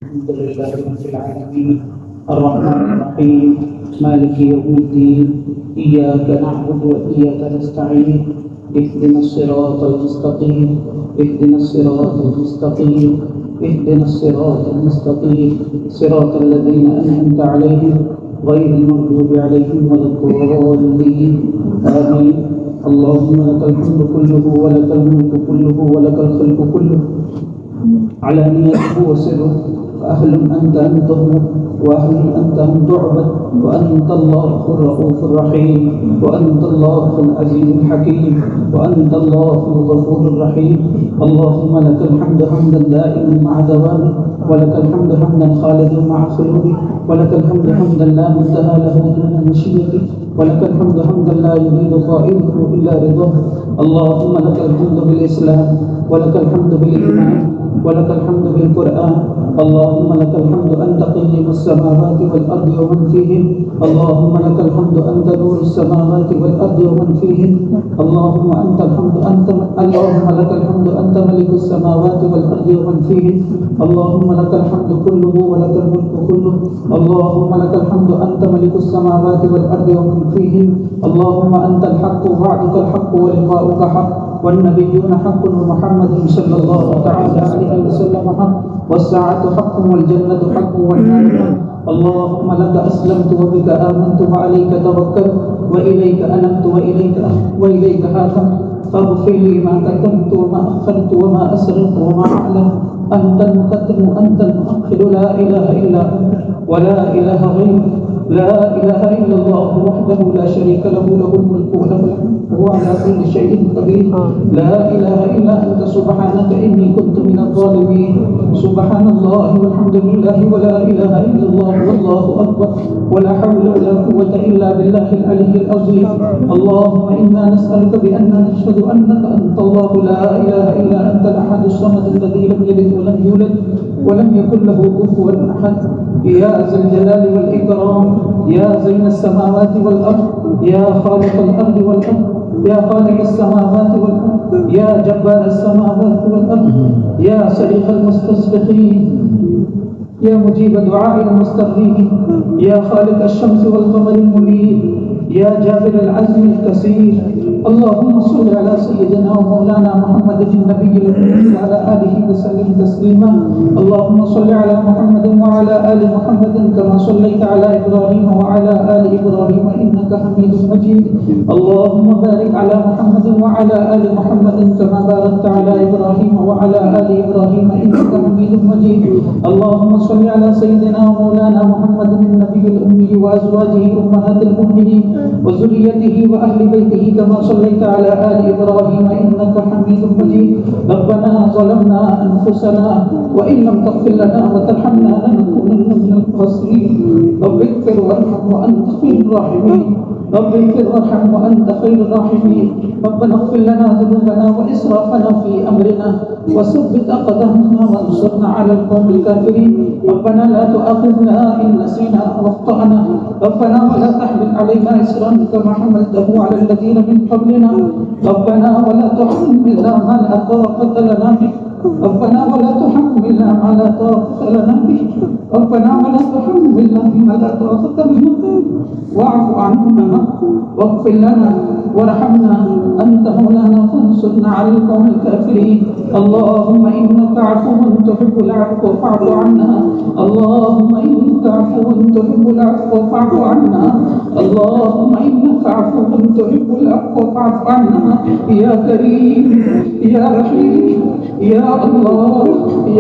الحمد لله رب العالمين الرحمن الرحيم مالك يوم الدين إياك نعبد وإياك نستعين اهدنا الصراط المستقيم اهدنا الصراط المستقيم اهدنا الصراط المستقيم صراط الذين أنعمت عليهم غير المغضوب عليهم ولا الضالين آمين. اللهم لك الحمد كله ولك الملك كله ولك الخلق كله علانيته وسره، فأهل أنت أن تهمد وأهل أنت أن تعبد، وأنت الله الرؤوف الرحيم، وأنت الله العزيز الحكيم، وأنت الله الغفور الرحيم. اللهم لك الحمد حمدا دائما مع دوامه، ولك الحمد حمدا خالدا مع خلوده، ولك الحمد حمدا لا منتهى له دون مشيته، ولك الحمد حمدا لا يريد قائله إلا رضاه. اللهم لك الحمد بالإسلام، ولك الحمد بالإيمان، ولك الحمد بالقرآن. اللهم لك الحمد أنت قيم السماوات والأرض ومن فيهن. اللهم لك الحمد أنت نور السماوات والأرض ومن فيهن. اللهم لك الحمد أنت ملك السماوات والأرض ومن فيهن. اللهم لك الحمد كله ولك الملك كله. اللهم لك الحمد أنت ملك السماوات والأرض ومن فيهن. اللهم أنت الحق ووعدك الحق ولقاؤك حق والنبيون حق ومحمد صلى الله تعالى عليه وسلم حق والساعة حق والجنة حق والنار حق. اللهم لك أسلمت وبك آمنت وعليك توكلت وإليك أنبت وإليك حاكمت. فاغفر لي ما قدمت وما أخرت وما أسررت وما أعلنت. أنت المقدم وأنت المؤخر، لا إله إلا أنت ولا إله غيرك. لا إله إلا الله وحده لا شريك له، له الملك وله الحمد وهو على كل شيء قدير. لا إله إلا أنت سبحانك إني كنت من الظالمين. سبحان الله والحمد لله ولا إله إلا الله والله أكبر ولا حول ولا قوة إلا بالله العلي العظيم. اللهم إنا نسألك بأننا نشهد أنك أنت الله لا إله إلا أنت الأحد الصمد الذي لم يلد ولم يولد ولم يكن له كفوا أحد. يا ذا الجلال والإكرام، يا زين السماوات والأرض، يا خالق الأرض والأرض، يا خالق السماوات والأرض، يا جبار السماوات والأرض، يا صريخ المستصرخين، يا مجيب دعاء المستغيثين، يا خالق الشمس والقمر المنير، يا جابر العزم الكثير. اللهم صل على سيدنا ومولانا محمد النبي الأمي وعلى آله وسلم تسليما. اللهم صل على محمد وعلى آل محمد كما صليت على إبراهيم وعلى آل إبراهيم إنك حميد مجيد. اللهم بارك على محمد وعلى آل محمد كما باركت على إبراهيم وعلى آل إبراهيم إنك حميد مجيد. اللهم صل على سيدنا ومولانا محمد النبي الأمي وأزواجه أمهات المؤمنين وذريته وأهل بيته كما صليت على آل إبراهيم إنك حميد مجيد. ربنا ظلمنا أنفسنا وإن لم تغفر لنا وترحمنا لنكونن من الخاسرين. رب اغفر وارحم وأنت خير الراحمين. رب اغفر وارحم وأنت خير الراحمين. ربنا اغفر لنا ذنوبنا وإسرافنا في أمرنا وثبت أقدامنا وانصرنا على القوم الكافرين. ربنا لا تؤاخذنا إن نسينا أو أخطأنا. ربنا ولا تحمل علينا إصرا كما حملته على الذين من قبلنا. ربنا ولا تحملنا ما لا طاقة لنا به. ربنا ولا تحملنا ما لا طاقة لنا به. ربنا ولا تحملنا ما لا طاقة لنا به. واعف عنا واغفر لنا وارحمنا، أنت مولانا فانصرنا على القوم الكافرين. اللهم إنك عفو تحب العفو فاعف عنا. اللهم إنك عفو تحب العفو فاعف عنا. اللهم إنك عفو تحب العفو فاعف عنا. يا كريم يا رحيم يا الله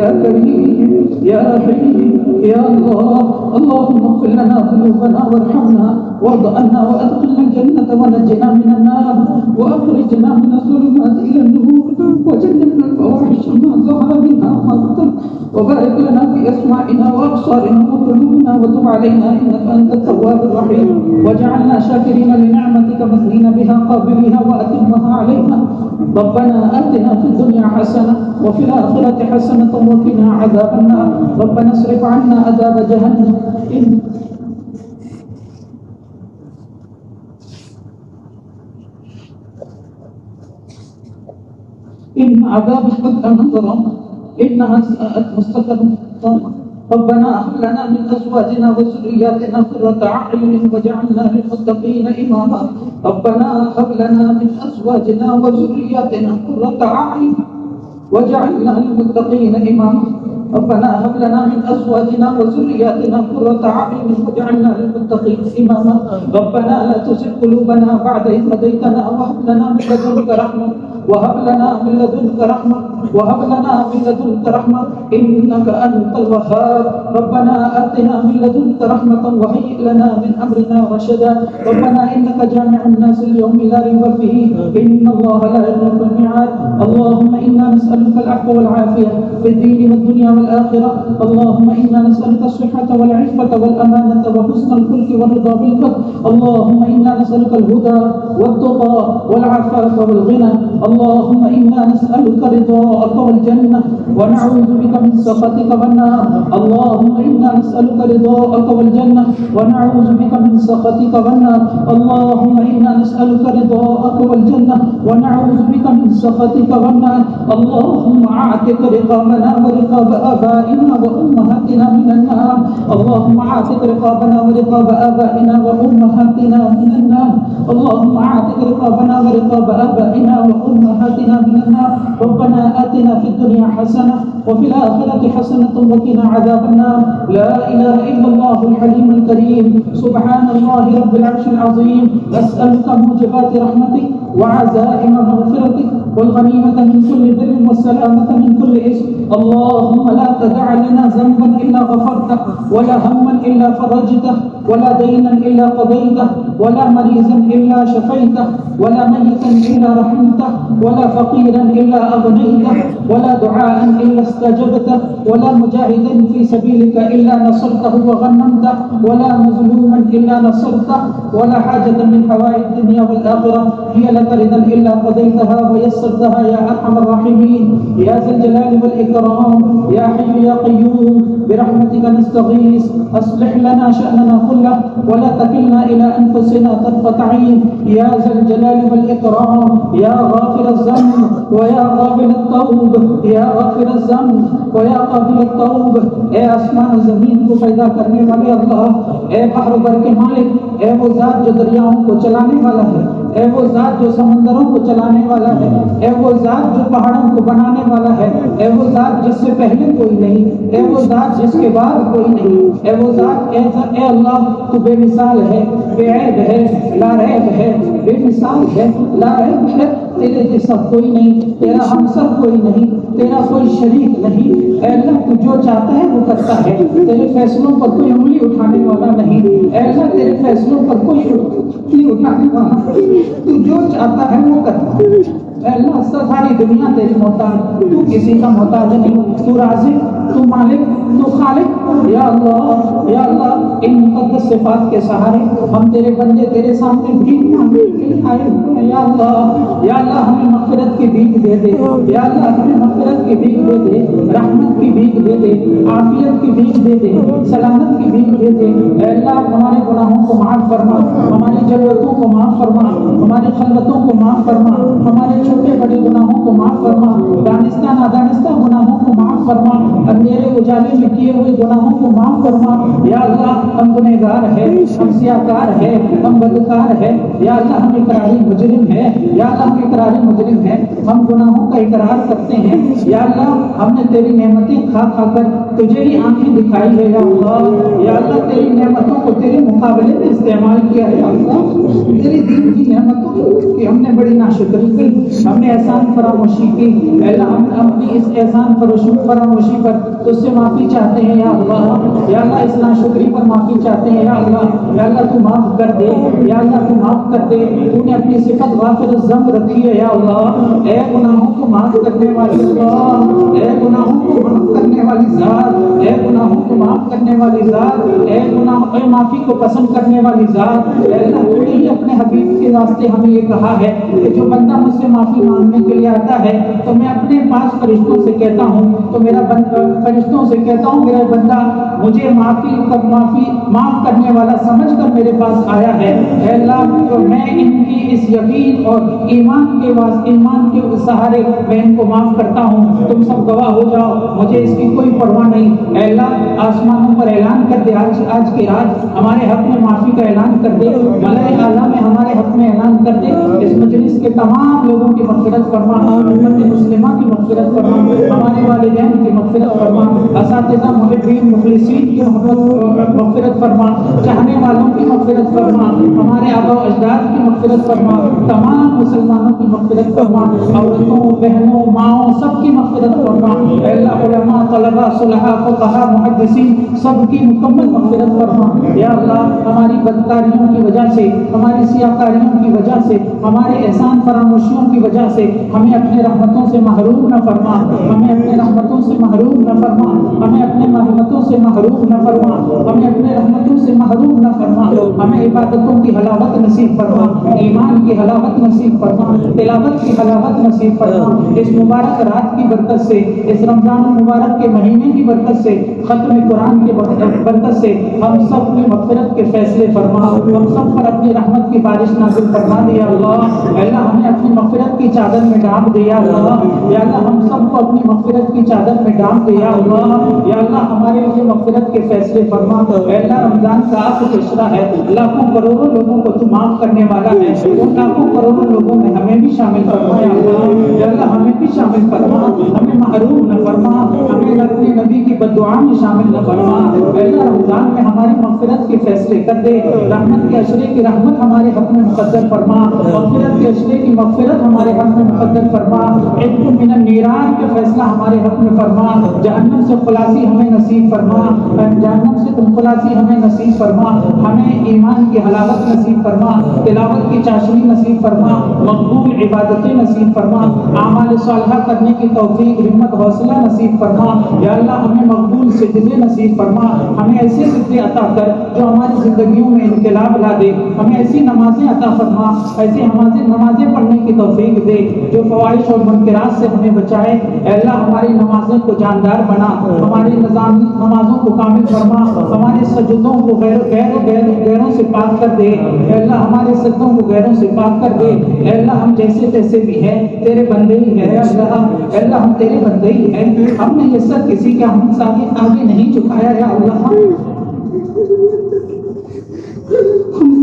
يا كريم يا رحيم يا الله. اللهم اغفر لنا ذنوبنا وارحمنا وارض عنا وادخلنا الجنة ونجنا من النار وأخرجنا من الظلمات إلى النور وجنبنا الفواحش ما ظهر منها وما بطن. وبارك لنا في أسماعنا وأبصارنا وقلوبنا وتب علينا إنك أنت التواب الرحيم. واجعلنا شاكرين لنعمتك مثنين بها قابليها وأتمها علينا. ربنا آتنا في الدنيا حسنة وفي الآخرة حسنة وقنا عذاب النار. ربنا اصرف عنا عذاب جهنم إن عذابها كان غراما إنها ساءت مستقرا. ربنا هب لنا من أزواجنا وذرياتنا قرة أعين واجعلنا للمتقين إماما ربنا هب لنا من أزواجنا وذرياتنا قرة أعين واجعلنا للمتقين إماما ربنا هب لنا من أزواجنا وذرياتنا قرة أعين واجعلنا للمتقين إماما ربنا لا تزغ قلوبنا بعد إذ هديتنا وهب لنا من لدنك رحمة وهب لنا من لدنك رحمة وهب لنا من لدنك رحمة إنك أنت الوهاب ربنا آتنا من لدنك رحمة وهيئ لنا من أمرنا رشدا ربنا إنك جامع الناس اليوم لا ريب فيه إن الله لا يخلف الميعاد اللهم إنا نسألك العفو والعافية في الدين والدنيا والآخرة اللهم إنا نسألك الصحة والعفة والأمانة وحسن الخلق والرضا بالقدر اللهم إنا نسألك الهدى والتقى والعفاف والغنى اللهم إنا نسألك رضاك والجنة ونعوذ بك من سخطك والنار اللهم إنا نسألك رضاك والجنة ونعوذ بك من سخطك والنار اللهم إنا نسألك رضاك والجنة ونعوذ بك من سخطك والنار اللهم أعتق رقابنا ورقاب آبائنا وأمهاتنا من النار اللهم أعتق رقابنا ورقاب آبائنا وأمهاتنا من النار اللهم أعتق رقابنا ورقاب آبائنا وأمهاتنا من النار ربنا آتنا في الدنيا حسنة وفي الآخرة حسنة وقنا عذاب النار لا إله إلا الله الحليم الكريم سبحان الله رب العرش العظيم أسألك موجبات رحمتك وعزائم مغفرتك والغنيمة من كل بر والسلامة من كل إثم اللهم لا تدع لنا ذنبا إلا غفرته ولا هما إلا فرجته ولا دينا إلا قضيته ولا مريضا إلا شفيته ولا ميتا إلا رحمته ولا فقيرا إلا أغنيته ولا دعاء إلا استجبته ولا مجاهدا في سبيلك إلا نصرته وغنمته ولا مظلوما إلا نصرته ولا حاجة من حوائج الدنيا والآخرة هي لك رضا إلا قضيتها ويسرتها يا أرحم الراحمين يا ذا الجلال والإكرام يا حي يا قيوم برحمتك نستغيث أصلح لنا شأننا كله ولا تكلنا إلى أنفسنا طرفة عين يا ذا الجلال والإكرام يا غافر الذنب ويا قابل التوب يا غافر الذنب ويا قابل التوب اے آسمان و زمین کو پیدا کرنے والے اللہ اے بحر بر کے مالک اے وہ ذات جو دریاؤں کو چلانے والا ہے اے وہ ذات جو سمندروں کو چلانے والا ہے اے وہ ذات جو پہاڑوں کو بنانے والا ہے اے وہ ذات جس سے پہلے کوئی نہیں اے وہ ذات جس کے بعد کوئی نہیں اے وہ ذات اے اللہ تو بے مثال ہے بے عیب ہے لا ریب ہے بے مثال ہے لا ریب ہے تیرے جیسا کوئی نہیں تیرا ہمسر کوئی نہیں تیرا کوئی شریک نہیں اے اللہ تو جو چاہتا ہے وہ کرتا ہے تیرے فیصلوں پر کوئی انگلی اٹھانے والا نہیں اے اللہ تیرے فیصلوں پر کوئی انگلی اٹھانے والا تو جو چاہتا ہے وہ کرتا ہے اے اللہ ساری دنیا تیری محتاج تو کسی کا محتاج نہیں تو رازق تو مالک تو خالق یا اللہ ان مقدس صفات کے سہارے ہم تیرے بندے تیرے سامنے بھیک مانگنے کے لیے آئے ہوئے ہیں یا اللہ ہمیں مغفرت کی بھیک دے دے یا اللہ ہمیں مغفرت کی بھیک دے دے رحمت کی بھیک دے دے عافیت کی بھیک دے دے سلامت کی بھیک دے دے اے اللہ ہمارے گناہوں کو معاف فرما ہماری ضرورتوں کو معاف فرما ہماری خلوتوں کو معاف فرما ہمارے چھوٹے بڑے گناہوں کو معاف فرما دانستہ نادانستہ گناہوں کو معاف فرما اندھیرے اجالے میں کیے ہوئے گناہوں کو معاف فرما یا اللہ ہم گنہگار ہے ہم سیاہکار ہے ہم بدکار ہے یا اللہ ہم اقراری مجرم ہے یا اللہ ہم اقراری مجرم ہے ہم گناہوں کا اقرار کرتے ہیں یا اللہ ہم نے تیری نعمتیں کھا کھا کر تجھے ہی آنکھیں دکھائی ہے یا اللہ تیری نعمتوں کو تیرے مقابلے میں استعمال کیا ہے یا اللہ تیری دین کی نعمتوں کی ہم نے بڑی ناشکری کی ہم نے احسان فراموشی کی اے اللہ ہم اپنی اس احسان فراموشی پر تجھ سے معافی چاہتے ہیں یا اللہ اس ناشکری پر معافی چاہتے ہیں یا اللہ تو معاف کر دے یا اللہ تو معاف کر دے تو نے اپنی صفت غافر الذنب رکھی ہے یا اللہ اے گناہوں کو معاف کرنے والی اللہ اے گناہوں کو معاف کرنے والی ذات اے گناہوں کو معاف کرنے والی ذات اے معافی کو پسند کرنے والی ذات اے اللہ تو نے ہی اپنے حبیب کے راستے ہمیں یہ کہا ہے کہ جو بندہ مجھ سے معافی مانگنے کے لیے آتا ہے تو میں اپنے پاس فرشتوں سے کہتا ہوں تو میرا فرشتوں سے کہتا ہوں میرا بندہ مجھے معاف کرنے والا سمجھ کر میرے پاس آیا ہے اے اللہ تو میں ان کی اس یقین اور ایمان کے سہارے میں ان کو معاف کرتا ہوں تم سب گواہ ہو جاؤ مجھے اس کی کوئی پرواہ نہیں اے اللہ آسمانوں پر اعلان کر دے، آج کی رات ہمارے حق میں معافی کا اعلان کر دے، ملائے اعلیٰ میں ہمارے حق میں اعلان کر دے، اس مجلس کے تمام لوگوں کی مغفرت فرما، امت مسلمہ کی مغفرت فرما، ہمارے والدین کی مغفرت فرما، اساتذہ محبین مخلصین کی مغفرت فرما، چاہنے والوں کی مغفرت فرما، ہمارے آبا و اجداد کی مغفرت فرما، تمام مسلمانوں کی مغفرت فرما، عورتوں بہنوں ماؤں سب کی مغفرت فرما، اے اللہ علماء طلباء صلحاء فقہاء محدثین سب کی مکمل مغفرت فرما، یا اللہ ہماری بدکاریوں کی وجہ سے، ہماری سیاکاریوں کی وجہ سے، ہمارے احسان فراموشیوں کی وجہ سے ہمیں اپنے رحمتوں سے محروم نہ فرما، ہمیں اپنے رحمتوں سے محروم نہ فرما، ہمیں اپنے رحمتوں سے محروم نہ فرما، ہمیں اپنے رحمتوں سے محروم نہ فرما، ہمیں عبادتوں کی حلاوت نصیب فرما، ایمان کی حلاوت نصیب فرما، تلاوت کی حلاوت نصیب فرما، اس مبارک رات کی برکت سے، اس رمضان المبارک کے مہینے کی برکت سے، ختم قرآن کے برکت سے ہم سب کی مغفرت کے فیصلے فرما، ہم سب پر اپنی رحمت کی بارش نازل فرما دے یا اللہ، اے اللہ ہمیں اپنی مغفرت کی چادر میں ڈھانپ دے یا اللہ، یا اللہ ہم سب کو اپنی مغفرت کی چادر میں ڈھانپ دے یا اللہ، یا اللہ ہمارے لیے مغفرت کے فیصلے فرما، اے اللہ رمضان کا آخری عشرہ ہے، لاکھوں کروڑوں لوگوں کو تو معاف کرنے والا ہے، ان لاکھوں کروڑوں لوگوں میں ہمیں بھی شامل فرما یا اللہ، یا اللہ ہمیں بھی شامل فرما، ہمیں محروم نہ فرما، ہمیں اپنے نبی کی بددعا میں شامل نہ فرما، اے اللہ رمضان میں ہماری مغفرت کے فیصلے کر دے، رحمت کے عشرے کی رحمت ہمارے حق میں مقدر فرما، مغفرت کے عشرے کی مغفرت ہمارے حق میں مقدر فرما، عتق من النیران کا فیصلہ ہمارے حق میں فرما، جہنم سے خلاصی ہمیں نصیب فرما، جہنم سے خلاصی ہمیں نصیب فرما، ہمیں ایمان کی حلاوت نصیب فرما، تلاوت کی چاشنی نصیب فرما، مقبول عبادتیں نصیب فرما، اعمال صالحہ کرنے کی توفیق ہمت حوصلہ نصیب فرما، یا اللہ ہمیں مقبول سجدے نصیب فرما، ہمیں ایسے سجدے عطا کر جو ہماری زندگیوں میں انقلاب لا دے، ہمیں ایسی نمازیں عطا فرما، ایسی نمازیں پڑھنے کی توفیق دے جو فواحش اور منکرات سے ہمیں بچائے، اے اللہ ہماری نمازوں کو جاندار بنا، ہماری نمازوں کو کامل فرما، ہمارے سجدوں کو غیروں سے پاک کر دے، اے اللہ ہمارے سجدوں کو غیروں سے پاک کر دے، اے اللہ ہم جیسے تیسے بھی ہیں تیرے بندے ہی ہیں، اے اللہ ہم تیرے بندے ہی ہیں، ہم نے یہ سب کسی کے ہم آگے نہیں جھکایا، یا اللہ ہم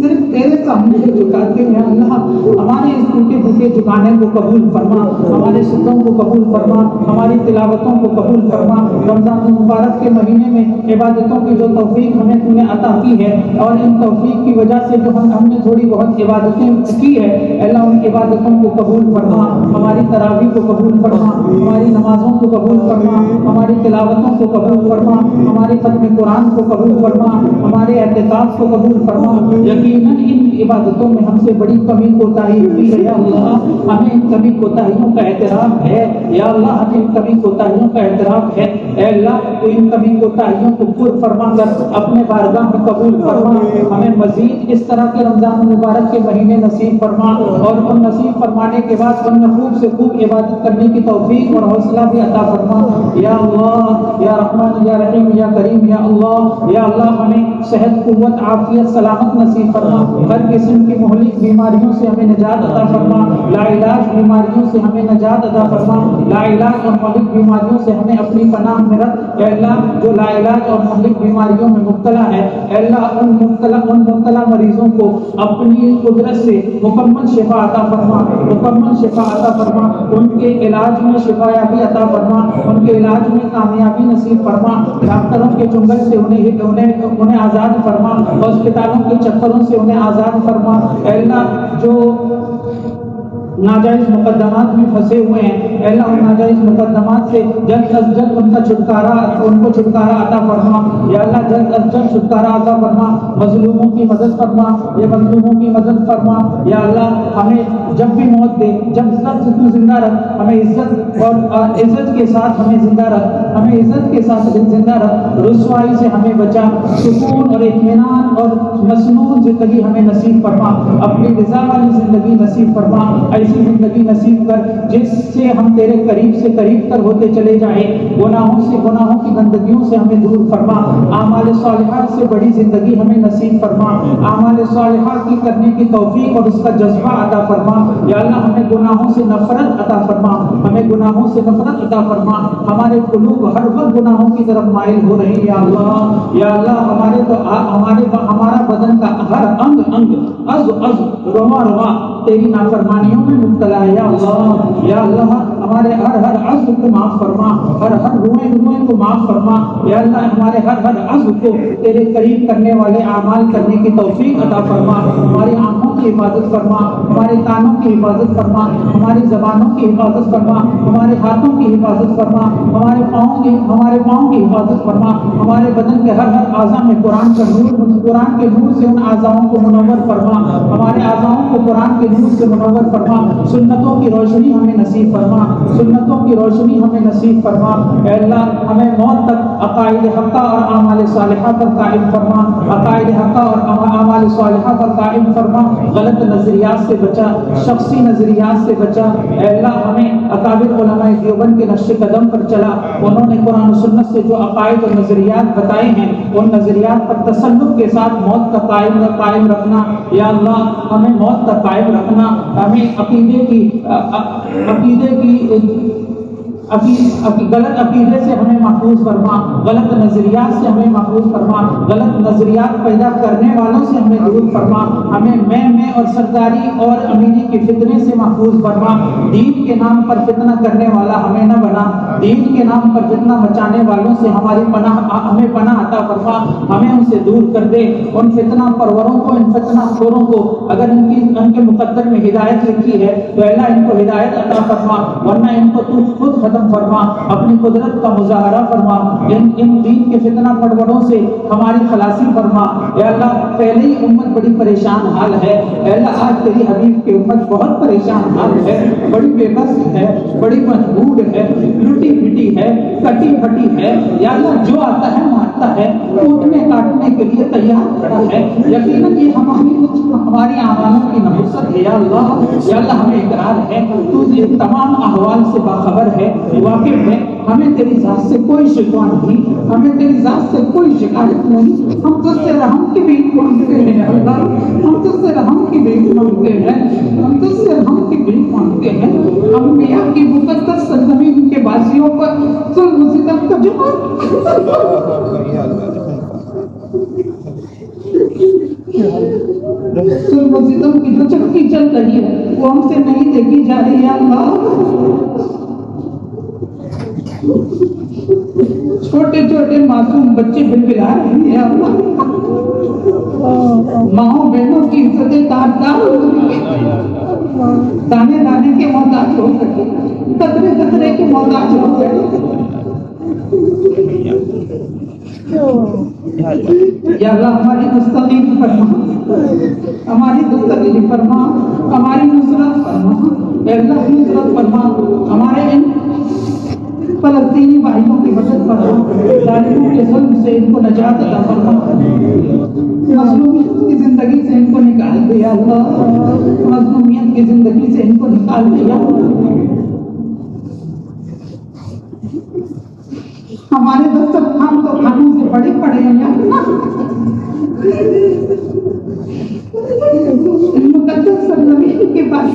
صرف تیرے سامنے جھکاتے ہیں، اللہ ہمارے اس ٹوٹے پھوٹے جھکانے کو قبول فرما، ہمارے سجدوں کو قبول فرما، ہماری تلاوتوں کو قبول فرما، رمضان المبارک کے مہینے میں عبادتوں کی جو توفیق ہمیں تو نے عطا کی ہے، اور ان توفیق کی وجہ سے جو ہم نے تھوڑی بہت عبادتیں کی ہے، اللہ ان عبادتوں کو قبول فرما، ہماری تراویح کو قبول فرما، ہماری نمازوں کو قبول فرما، ہماری تلاوتوں کو قبول فرما، ہمارے ختم قرآن کو قبول فرما، ہمارے اعتکاف کو قبول فرما، یقیناً ان عبادتوں میں ہم سے بڑی کمی کوتاہی ہوئی ہے، یا اللہ ہمیں ان کمی کوتاہیوں کا اعتراف ہے، یا اللہ ہمیں ان کمی کوتاہیوں کا اعتراف ہے، اے اللہ تو ان کمی کوتاہیوں کو پر فرما کر اپنے بارگاہ میں قبول فرما، ہمیں مزید اس طرح کے رمضان المبارک کے مہینے نصیب فرما، اور ان نصیب فرمانے کے بعد ہم نے خوب سے خوب عبادت کرنے کی توفیق اور حوصلہ بھی عطا فرما، یا اللہ یا رحمان یا رحیم یا کریم یا اللہ ہمیں صحت قوت عافیت سلامت نصیب فرما، ہر قسم کی مہلک بیماریوں سے ہمیں نجات عطا فرما، لا علاج بیماریوں سے ہمیں نجات عطا فرما، لا علاج اور مہلک بیماریوں سے ہمیں اپنی پناہ میں رکھ، اے اللہ جو لا علاج اور مہلک بیماریوں میں مبتلا ہے، اے اللہ ان مبتلا مریضوں کو اپنی قدرت سے مکمل شفا عطا فرما، مکمل شفا عطا فرما، ان کے علاج میں شفا یابی عطا فرما، ان کے علاج میں کامیابی نصیب فرما، ڈاکٹروں کے چنگل سے انہیں آزاد فرما، ہسپتالوں کے چکروں سے انہیں آزاد فرما، اے اللہ جو ناجائز مقدمات میں پھنسے ہوئے ہیں، اے اللہ ان ناجائز مقدمات سے جلد از جلد ان کو چھٹکارا عطا فرما، یا اللہ جلد از جلد چھٹکارا عطا فرما، مظلوموں کی مدد فرما، مظلوموں کی مدد فرما، یا اللہ ہمیں جب بھی موت دے، جب تک تو زندہ رکھ، ہمیں عزت اور عزت کے ساتھ ہمیں زندہ رکھ، ہمیں عزت کے ساتھ زندہ رکھ، رسوائی سے ہمیں بچا، سکون اور اطمینان اور مسنون زندگی ہمیں نصیب فرما، اپنی رضا والی زندگی نصیب فرما، ایسی زندگی نصیب کر جس سے ہم تیرے قریب سے قریب تر ہوتے چلے جائیں. گناہوں کی گندگیوں سے ہمیں دور فرما. اعمال صالحات سے بڑی زندگی ہمیں نصیب فرما. اعمال صالحات کی کرنے کی توفیق اور اس کا جذبہ عطا فرما. یا اللہ ہمیں گناہوں سے نفرت عطا فرما. ہمیں گناہوں سے نفرت عطا فرما. ہمارے قلوب ہر وقت گناہوں کی طرف مائل ہو رہے ہیں. یا اللہ یا اللہ ہمارا بدن کا ہر انگ عضو رواں تیری نافرمانیوں میں مبتلا ہے. یا اللہ یا اللہ ہمارے ہر عضو کو معاف فرما. ہر روئیں کو معاف فرما. یا اللہ ہمارے ہر عضو کو تیرے قریب کرنے والے اعمال کرنے کی توفیق عطا فرما. ہماری آنکھوں کی حفاظت فرما. ہمارے کانوں کی حفاظت فرما. ہماری زبانوں کی حفاظت فرما. ہمارے ہاتھوں کی حفاظت فرما. ہمارے پاؤں کی حفاظت فرما. ہمارے بدن کے ہر اعضاء میں قرآن کے نور سے ان اعضاءوں کو منور فرما. ہمارے اعضاؤں کو قرآن کے نور سے منور فرما. سنتوں کی روشنی ہمیں نصیب فرما. سنتوں کی روشنی ہمیں نصیب فرما. اے اللہ ہمیں موت تک عقائد حقہ اور اعمال صالحہ پر قائم فرما. عقائد حقہ اور اعمال صالحہ پر قائم فرما. غلط نظریات سے بچا. شخصی نظریات سے بچا. اے اللہ ہمیں اکابر علماء دیوبند کے نقش قدم پر چلا. انہوں نے قرآن و سنت سے جو عقائد اور نظریات بتائے ہیں ان نظریات پر تسلط کے ساتھ موت کا قائم رکھنا. یا اللہ ہمیں موت کا قائم رکھنا. ہمیں غلط عقیدے سے ہمیں محفوظ فرما. غلط نظریات سے ہمیں محفوظ فرما. غلط نظریات پیدا کرنے والوں سے ہمیں دور فرما. ہمیں میں اور سرداری اور امیری کے فتنے سے محفوظ فرما. دین کے نام پر فتنہ کرنے والا ہمیں نہ بنا. دین کے نام پر فتنہ مچانے والوں سے ہمیں پناہ عطا فرما. ہمیں ان سے دور کر دے. ان فتنہ پروروں کو, ان فتنہ خوروں کو اگر ان کے مقدر میں ہدایت لکھی ہے تو اللہ ان کو ہدایت عطا فرما, ورنہ ان کو تو خود ختم فرما. اپنی قدرت کا مظاہرہ فرما. ان دین کے فتنہ پروروں سے ہماری خلاصی فرما. اے اللہ پہلے ہی امت بڑی پریشان حال ہے. اے اللہ آج تیری حبیب کی امت بہت پریشان حال ہے. بڑی بے بس ہے, بڑی مجبور ہے, لٹی پٹی ہے, کٹی پھٹی ہے. یا اللہ جو آتا ہے مارتا ہے, ٹوٹنے کاٹنے کے لیے تیار کھڑا ہے. یقیناً یہ ہماری اعمالوں کی نحوست ہے. یا اللہ ہمیں اقرار ہے تو یہ تمام احوال سے باخبر ہے, واقف ہے. ہمیں تیری ذات سے کوئی شکوہ نہیں, ہمیں تیری ذات سے کوئی شکایت نہیں. ہم تجھ سے رحم کی بھیک مانگتے ہیں. اللہ ہم تجھ سے رحم کی بھیک مانگتے ہیں. ہم تجھ سے رحم کی بھیک مانگتے ہیں. انبیاء کی مقدس سرزمین کے باسیوں پر ظلم و ستم کا ظلم و ستم کی جو چکی چل رہی ہے وہ ہم سے نہیں دیکھی جا رہی ہے. اللہ چھوٹے چھوٹے معصوم بچے بلبلا رہے ہیں. اللہ ماؤں بہنوں کی عزتیں تار دانے دانے کے محتاج ہو گئے, قطرے قطرے کے محتاج ہو گئے. یا اللہ ہماری مستقیم فرما, ہماری مستقیم فرما, ہماری نصرت فرما. اے اللہ نصرت فرما. ہمارے ان فلسطینی بھائیوں کی مدد فرما. ظالموں کے ظلم سے ان کو نجات عطا فرما. مظلومیت کی زندگی سے ان کو نکال دے. یا اللہ مظلومیت کی زندگی سے ان کو نکال دے. یا ہمارے دسترخوان تو کھانوں سے بڑے پڑے ہیں. یا اللہ مقدس سرزمین کے پاس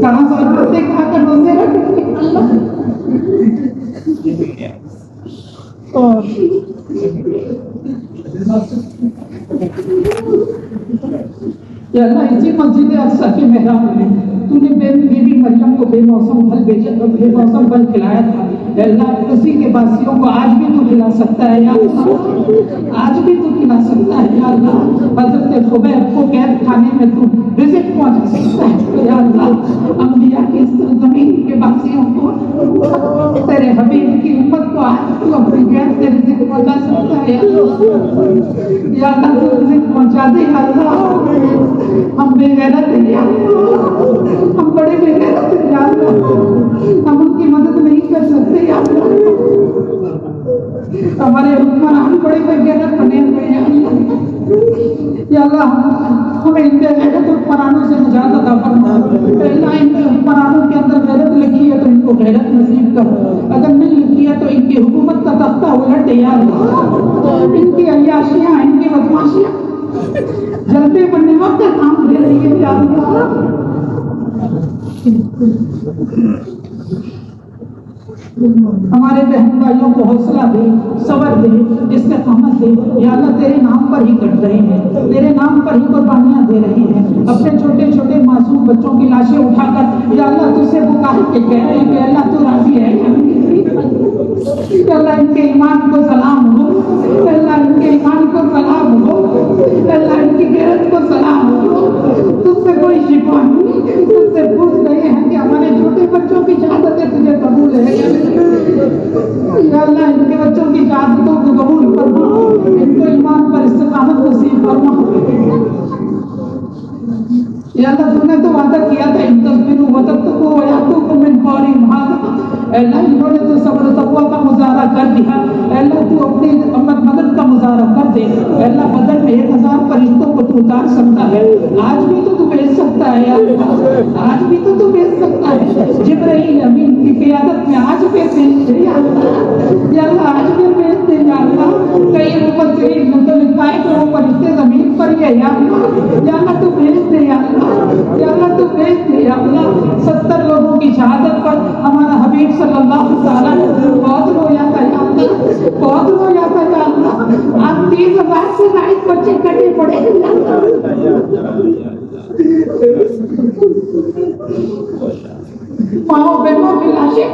کہاں سے باتیں کھا کر روزے رکھتے ہیں. اللہ یا اللہ اسی مسجد اقصیٰ کے محراب میں تو نے بی بی مریم کو بے موسم پھل کھلایا تھا. اے اللہ اسی کے باسیوں کو آج بھی تو کھلا سکتا ہے. یا اللہ آج بھی تو کھلا سکتا ہے. یا اللہ حضرت خبیب کو قید خانے میں تو رزق پہنچا سکتا ہے. یا اللہ انبیاء کی زمین کے باسیوں کو تیرے حبیب کی امت کو آج تو اپنی قید سے رزق پہنچا سکتا ہے. یا اللہ تو رزق پہنچا دے. یا اللہ ہم بے غیرت ہیں. یا اللہ ہم بڑے بے غیرت ہیں. یا اللہ ہم ان کی مدد نہیں کر سکتے. یا اللہ ہمارے حکمران بڑے بے غیرت بنے ہوئے ہیں. یا اللہ ہمیں ان بے غیرت حکمرانوں سے نجات عطا فرما. فرما. اے اللہ ان کے حکمرانوں کے اندر غیرت لکھی ہے تو ان کو غیرت نصیب کر, اگر نہیں لکھی ہے تو ان کی حکومت کا تختہ الٹ دے یا اللہ. ان کی عیاشیاں, ان کی بدماشیاں جلدی بننے وقت کام دے رہی ہے یا اللہ. ہمارے بہن بھائیوں کو حوصلہ دے, صبر دے, استقامت دے. یا اللہ تیرے نام پر ہی کٹ رہے ہیں, تیرے نام پر ہی قربانیاں دے رہے ہیں. اپنے چھوٹے چھوٹے معصوم بچوں کی لاشیں اٹھا کر یا اللہ تجھ سے پکار کے کہہ رہے ہیں کہ اللہ تو راضی ہے. اللہ ان کے ایمان کو سلام ہو, اللہ ان کے ایمان کو سلام ہو, اللہ ان کی غیرت کو سلام ہو. تجھ سے کوئی شکوہ نہیں, تجھ سے پوچھ رہے ہیں کہ ہمارے چھوٹے بچوں کی شہادتیں تجھے قبول ہے یا اللہ. ان کے بچوں کی شہادتوں کو قبول فرما, ان کو ایمان پر استقامت نصیب فرما. یا اللہ تم نے تو وعدہ کیا تھا ان تصبروا وتتقوا ویأتوکم من فورہم ھذا. اے اللہ انہوں نے تو صبر و تقوی کا مظاہرہ کر دیا. اے اللہ تو اپنی مدد کا مظاہرہ کر دے. اے اللہ بدر میں 1000 فرشتوں کو تو اتار سکتا ہے, آج بھی تو بھیج سکتا ہے یا اللہ, آج بھی تو بھیج سکتا ہے. جبرائیل امین کی قیادت میں آج بھی بھیج دے یا اللہ, یا اللہ آج بھی بھیج دے یا اللہ. کئی مفسرین نے تو لکھا ہے کہ وہ فرشتے زمین پر ہی ہے یا اللہ, یا اللہ تو بھیج دے یا اللہ, یا اللہ تو بھیج دے یا اللہ. 70 لوگوں کی شہادت پر ہمارا حبیب صلی اللہ تعالیٰ بہت رویا تھا یا اللہ, بہت رویا تھا یا اللہ. آپ 30,000 سے زائد بچے کٹے پڑے ہیں یا اللہ. ماؤں بہنوں کی لاشیں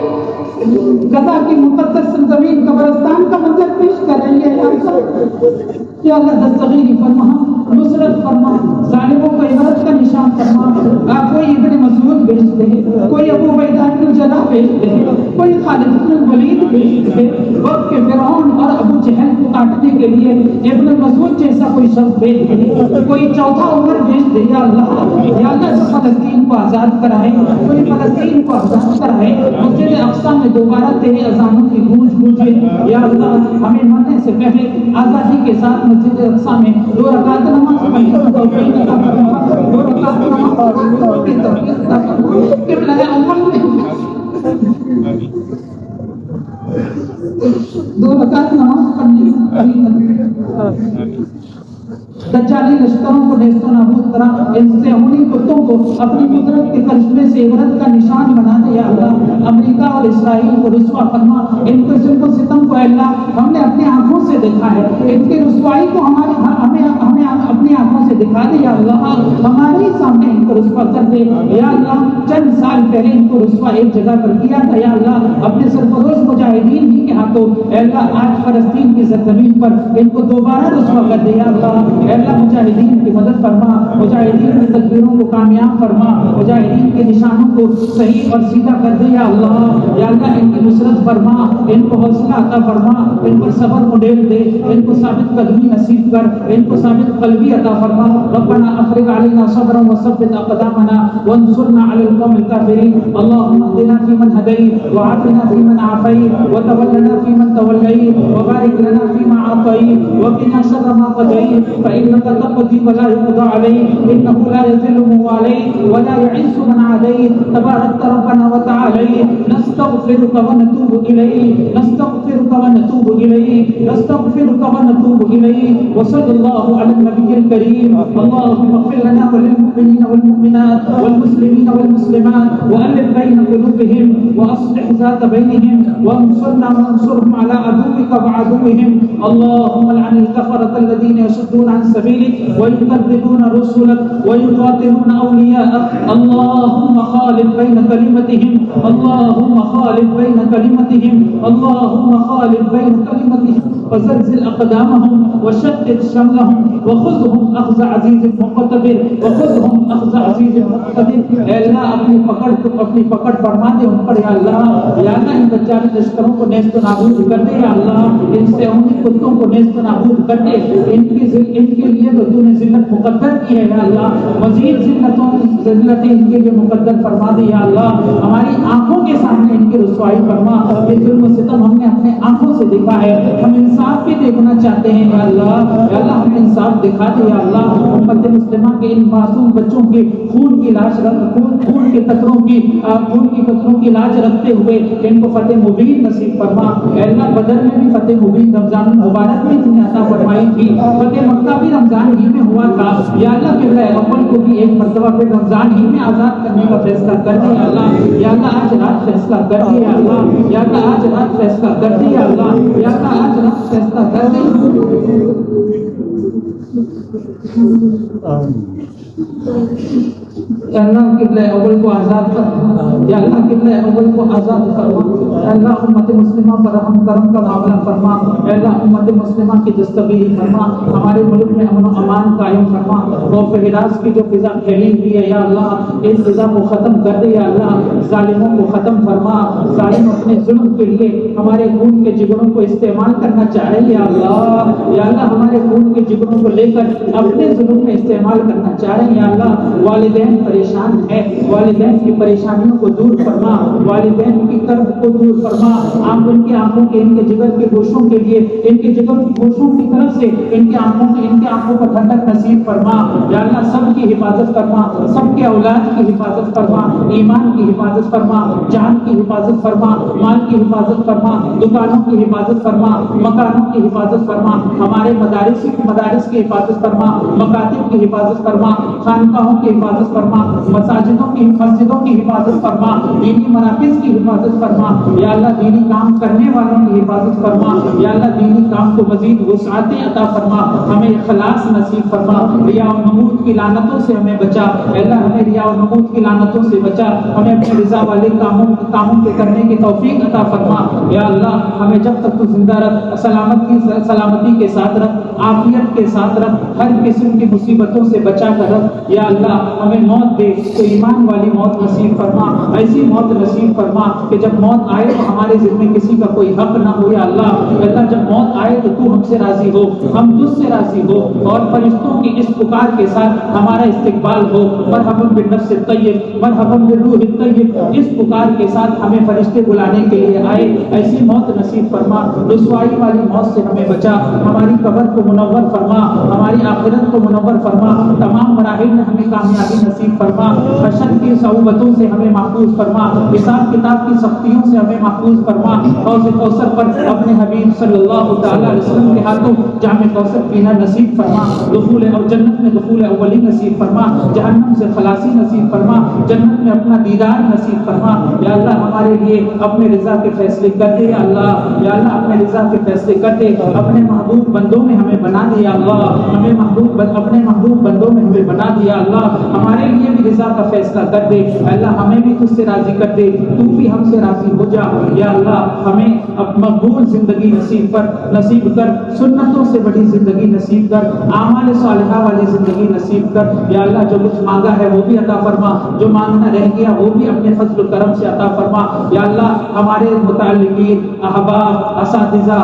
غزہ کی مقدس سرزمین قبرستان کا منظر پیش کر رہی ہے یا اللہ. دستگیری فرما, نصرت فرما, ظالموں کو عبرت کا نشان فرما. آپ کوئی ابن مسعود بھیج دے, کوئی ابو عبیدہ بن الجراح بھیج دے, کوئی خالد بن الولید بھیج دے. وقت کے فرعون اور ابو جہل کو کاٹنے کے لیے ابن مسعود جیسا کوئی شخص بھیج دے, کوئی چوتھا عمر بھیج دے یا اللہ. یا اللہ جو فلسطین کو آزاد کرائے, کوئی فلسطین کو آزاد کرائے. مسجد اقصی میں دوبارہ تیرے اذانوں کی گونج گونجے یا اللہ. ہمیں مرنے سے پہلے آزادی کے ساتھ مسجد اقصی میں 2 رکعت نماز پڑھنے کی توفیق عطا فرما, 2 رکعت نماز پڑھنے کی توفیق عطا فرما. قبلہ اول میں 2 رکعت نماز پڑھنے کی توفیق. دجالی لشکروں کو نیست و نابود کرا, ان سے انہی کتوں کو اپنی قدرت کے کرشمے سے عبرت کا نشان بنا دے یا اللہ. امریکہ اور اسرائیل کو رسوا فرما, ان کے ظلم و ستم کو اے اللہ ہم نے اپنی آنکھوں سے دیکھا ہے, ان کی رسوائی کو ہمیں اپنی آنکھوں سے دکھا دے یا اللہ. ہمارے سامنے ان کو رسوا کر دے یا اللہ. چند سال پہلے ان کو رسوا ایک جگہ پر کیا تھا یا اللہ, اپنے سرفروش مجاہدین ہی کے ہاتھوں. اے اللہ آج فلسطین کی سرزمین پر ان کو دوبارہ رسوا کر دے یا اللہ. اے اللہ مجاہدین کی مدد فرما, مجاہدین کی تدبیروں کو کامیاب فرما, مجاہدین کے نشانوں کو صحیح اور سیدھا کر دے یا اللہ. یا اللہ ان کی نصرت فرما, ان کو حوصلہ عطا فرما, ان پر صبر مڈیل دے, ان کو ثابت قدمی نصیب کر, ان کو ثابت قلبی عطا فرما. ربنا افرغ علينا صبرا وثبت اقدامنا وانصرنا على القوم الكافرين. اللهم اهدنا فيمن هديت وعافنا فيمن عافيت وتولنا فيمن توليت وبارك لنا فيما اعطيت وقنا شر ما قضيت فإنك تقضي ولا يقضى عليك إنه لا يذل من واليت ولا يعز من عاديت تبارك ربنا وتعالى. نستغفرك ونتوب إليك, نستغفرك ونتوب إليك, نستغفرك ونتوب إليك. وصلى الله على النبي الكريم. اللهم اغفر لنا وللمؤمنين والمؤمنات والمسلمين والمسلمات وألف بين قلوبهم وأصلح ذات بينهم وانصرنا وانصرهم على عدوك وعدوهم. اللهم لعن الكفرة الذين يصدون عن سبيلك ويكذبون رسلك ويقاتلون أولياءك. اللهم خالف بين كلمتهم, اللهم خالف بين كلمتهم, اللهم خالف بين كلمتهم وزلزل أقدامهم وشتت شملهم وخذهم أخذ عزيز مقتدر, وخذهم أخذ عزيز مقتدر. اے اللہ اپنی پکڑ فرما دے ان پر یا اللہ. یا اللہ ان بچاری لشکروں کو نیست و نابود نابود کر دے یا اللہ، ان سے انہیں کتوں کو نیست نابود کر دے، ان کے لیے تو تو نے ذلت مقدر کی ہے یا اللہ، مزید ذلتیں ان کے لیے مقدر فرما دے یا اللہ، ہماری آنکھوں کے سامنے ان کی رسوائی فرما، یہ ظلم و ستم ہم نے اپنے آنکھوں سے دیکھا ہے، ہم انصاف بھی دیکھنا چاہتے ہیں یا اللہ، یا اللہ ہمیں انصاف دکھا دے یا اللہ، امت مسلمہ کے ان معصوم بچوں کے خون کی لاش خون کے قطروں کی لاج رکھتے ہوئے ان کو فتح مبین نصیب فرما، اے اللہ بدر میں بھی فتح مبین رمضان المبارک میں تم نے عطا فرمائی تھی، فتح مکہ بھی رمضان ہی میں ہوا تھا یا اللہ، قبلہ اول کو بھی ایک مرتبہ پھر رمضان ہی میں آزاد کرنے کا فیصلہ کر دے یا اللہ، یا اللہ آج رات فیصلہ کر دے یا اللہ، یا اللہ آج رات فیصلہ کر دے یا اللہ، یا اللہ آج رات فیصلہ کر دے یا اللہ، قبلہ اول کو آزاد کر یا اللہ، قبلہ اول کو آزاد فرما، اے اللہ امت مسلمہ پر رحم کرم کا معاملہ فرما، اے اللہ امت مسلمہ کی دستگیری فرما، ہمارے ملک میں امن و امان قائم فرما، خوف ہراس کی جو فضا پھیلی ہوئی ہے یا اللہ اس فضا کو ختم کر دے یا اللہ، ظالموں کو ختم فرما، ظالم اپنے ظلم کے لیے ہمارے خون کے جگروں کو استعمال کرنا چاہ رہے ہیں یا اللہ، یا اللہ ہمارے خون کے جگروں کو لے کر اپنے ظلم میں استعمال کرنا چاہ رہے ہیں یا اللہ، والدین پریشان ہے، والدین کی پریشانیوں کو دور فرما، والدین کی کرب کو دور فرما، آپ ان کے آنکھوں کے ان کے جگر کے گوشوں کے لیے ان کے جگر کے گوشوں کی طرف سے ان کے آنکھوں کو ٹھنڈک نصیب فرما یا اللہ، سب کی حفاظت فرما، سب کے اولاد کی حفاظت فرما، ایمان کی حفاظت فرما، جان کی حفاظت فرما، مال کی حفاظت فرما، دکانوں کی حفاظت فرما، مکانوں کی حفاظت فرما، ہمارے مدارس کی حفاظت فرما، مکاتب کی حفاظت فرما، خانقاہوں کی حفاظت فرما، مسجدوں کی حفاظت فرما، دینی مراکز کی حفاظت فرما یا اللہ، دینی کام کرنے والوں کی حفاظت فرما یا اللہ، دینی کام کو مزید وسعتیں عطا فرما، ہمیں اخلاص نصیب فرما، ریا و نمود کی لعنتوں سے ہمیں بچا اے اللہ، ہمیں ریا و نمود کی لعنتوں سے بچا، ہمیں اپنے رضا والے کاموں کے کرنے کی توفیق عطا فرما یا اللہ، ہمیں جب تک تو زندہ رکھ، سلامتی کے ساتھ رکھ، عافیت کے ساتھ رکھ، ہر قسم کی مصیبتوں سے بچا کر رکھ یا اللہ، ہمیں موت دے تو ایمان والی موت نصیب فرما، ایسی موت نصیب فرما کہ جب موت آئے تو ہمارے ذمہ کسی کا کوئی حق نہ ہو یا اللہ، جب موت آئے تو تو ہم سے راضی ہو، ہم تجھ سے راضی ہو، اور فرشتوں کی اس پکار کے ساتھ ہمارا استقبال ہو، مرحبا بالنفس الطیب، مرحبا بالروح الطیب، اس پکار کے ساتھ ہمیں فرشتے بلانے کے لیے آئے، ایسی موت نصیب فرما، رسوائی والی موت سے ہمیں بچا، ہماری قبر کو منور فرما، ہماری آخرت کو منور فرما، تمام مراحل میں ہمیں کامیابی نصیب فرما، حشر کی صعوبتوں سے ہمیں محفوظ فرما، حساب کتاب کی سختیوں سے ہمیں محفوظ فرما، حوض کوثر پر اپنے حبیب صلی اللہ تعالی علیہ وسلم کے ہاتھوں جام کوثر پینا نصیب فرما، دخول اور جنت میں دخول اولی نصیب فرما، جہنم سے خلاصی نصیب فرما، جنت میں اپنا دیدار نصیب فرما یا اللہ، ہمارے لیے اپنے رضا کے فیصلے کر دے یا اللہ، یا اللہ اپنے رضا کے فیصلے کر دے، اپنے محبوب بندوں میں ہمیں بنا دے یا اللہ، ہمیں اپنے محبوب بندوں میں ہمیں بنا دے یا اللہ، ہمارے لیے بھی رضا کا فیصلہ کر دے اللہ، ہمیں بھی تجھ سے راضی کر دے، تو بھی ہم سے راضی ہو جا یا اللہ، ہمیں مقبول زندگی نصیب کر، سنتوں سے بڑی زندگی نصیب کر، اعمال صالحہ والی زندگی نصیب کر یا اللہ، جو کچھ مانگا ہے وہ بھی عطا فرما، جو مانگنا رہ گیا وہ بھی اپنے فضل و کرم سے عطا فرما یا اللہ، ہمارے متعلقین، احباب، اساتذہ،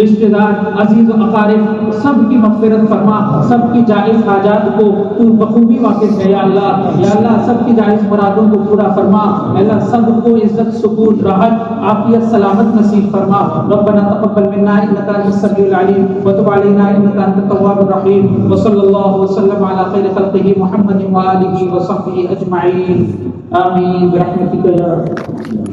رشتہ دار، عزیز و اقارب، سب کی مغفرت فرما، سب کی جائز حاجات کو تو بخوبی واقف ہے یا اللہ، سب کی جائز مرادوں کو پورا فرما اللہ، سب کو عزت، سکون، راحت، عافیت، سلامت نصیب فرما، ربنا تقبل منا انك انت السميع العليم وتب علينا انك انت التواب الرحيم، وصلى الله وسلم على خير خلقه محمد وآله وصحبه اجمعين، آمين برحمتك يا رب۔